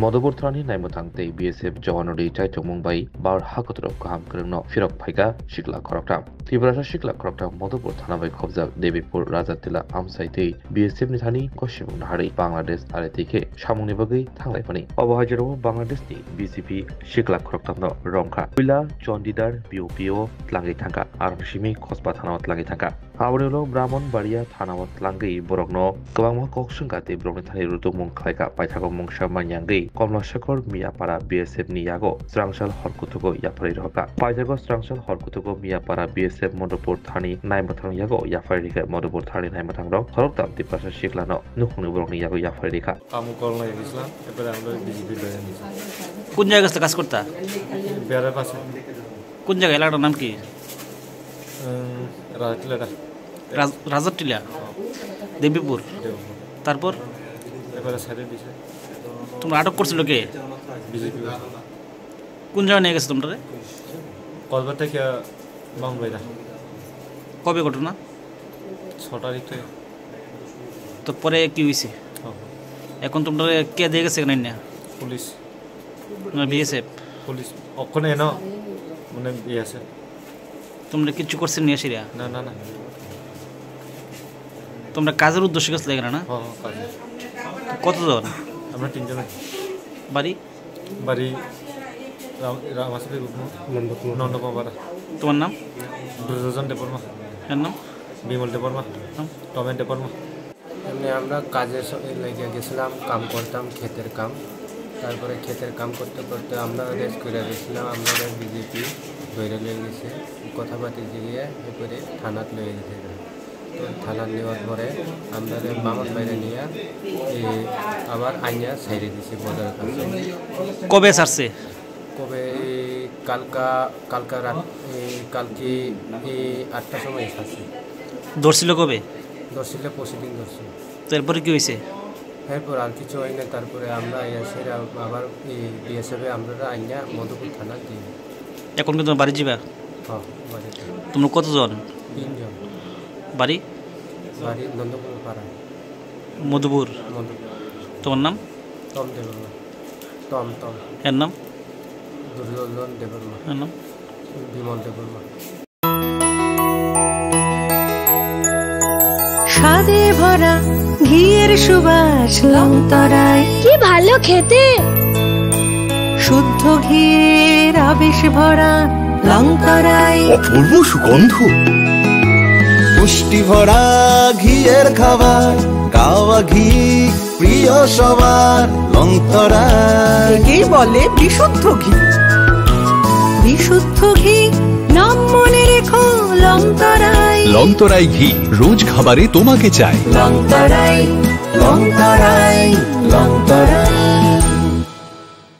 Madhupur थानानि नायमोथांतै BSF जवानरि चाइथं Mumbai बार हाकतरक गाहाम करंनो फिरक फाइगा शिकला खरकटा त्रिपुरा शिकला खरकटा मधुपुर थाना बाय खबजा देवीपुर राजातिला आमसाइतै BSF नि थानि कशिबुं नाहारि बांलादेश आरो थैखे सामुंनि बागै थांलायफानि अबहायजराव बांलादेशनि BCP शिकला खरकटानो रंखा कुइला चन्डीदार BOPO tlangै थांगा आरसिमि खसबा थानाव tlangै थांगा आवरेलो ब्राह्मणबाड़िया थानाव tlangै बरकनो गोबां कक्सुंगाते ब्रमनि थानि रुतुमुं खायगा पाइथागो मुंसा मान्यांगै कमलाशेखर मियापारा BSF नि यागो स्रांसाल हरकुथुगो याफारि रहका पाइथागो स्रांसाल हरकुथुगो मियापारा BSF मधुपुर थानि नायमथां यागो याफारि रेखा मधुपुर थानि नायमथां रं खरकटाम तिपासा शिकलानो नुखुंनि बरकनि यागो याफारि रेखा আমকল নাই গেছিলাম এবারে আমরা বিজেপি লয়ে নিছি কোন জায়গায় কাজ করতা বেড়ার পাশে কোন জায়গা এলাকার নাম কি রাজটিলা রাজারটিলা দেবীপুর তারপর এবারে সাইডে দিছে তোমরা আটক করছিল কে বিজেপি কোন জায়গায় নিয়ে গেছে তোমরা কলকাতা থেকে বাংলাইরা কবে ঘটনা 6 তারিখ থেকে তো পরে কি হইছে এখন তোমরা কে দিয়ে গেছে না পুলিশ না BSF পুলিশ ওখানে না মানে আছে তোমরা কিছু করছেন নিয়ে আসিরা না না না তোমরা কাজের উদ্দেশ্যে গেছিলে না হ্যাঁ কাজে কতজন আমরা তিনজন বাড়ি বাড়ি রামাসপি নন্দকুমার তোমার নাম দুর্যোধন দেববর্মা এর নাম বিমল দেববর্মা টমেন দেববর্মা এমনি আমরা কাজে লেগে গেছিলাম কাম করতাম ক্ষেতের কাম তারপরে ক্ষেতের কাম করতে করতে আমরা রেস্ট করে গেছিলাম আমরা BJP ধরে নিয়ে গেছে কথাবার্তা গিয়ে এরপরে থানাত লয়ে গেছে তো থানাত নেওয়ার পরে আমরা বামন বাইরে নিয়ে আবার আইনা ছাইড়ে দিছি বর্ডারের কাছে কবে ছাড়ছে কবে কালকা রাত কালকে 8টার সময় ছাড়ছে ধরছিল কবে ধরছিল প্রতিদিন ধরছিল তারপরে কি হয়েছে এরপর আর কিছু হয় না তারপরে আমরা এসে আবার BSF আমরা আইনা মধুপুর থানা দিই এখন কি তোমার বাড়ি যাবা হ্যাঁ বাড়িতে তোমরা কতজন 3 জন বাড়ি নন্দকুমার পাড়া মধুপুর তোমার নাম টম দেববর্মা টম এর নাম দুর্যোধন দেববর্মা এর নাম বিমল দেববর্মা স্বাদে ভরা ঘিয়ের সুবাস লংতরায় কি ভালো খেতে শুদ্ধ ঘিয়ের আবেশ ভরা লংতরায় অপূর্ব সুগন্ধ পুষ্টি ভরা ঘিয়ের খাবার গাওয়া ঘি প্রিয় সবার লংতরায় কি বলে বিশুদ্ধ ঘি বিশুদ্ধ ঘি নাম মনে রেখো লংতরায় লংতরাই ঘি রোজ খাবারে তোমাকে চাই লংতরায়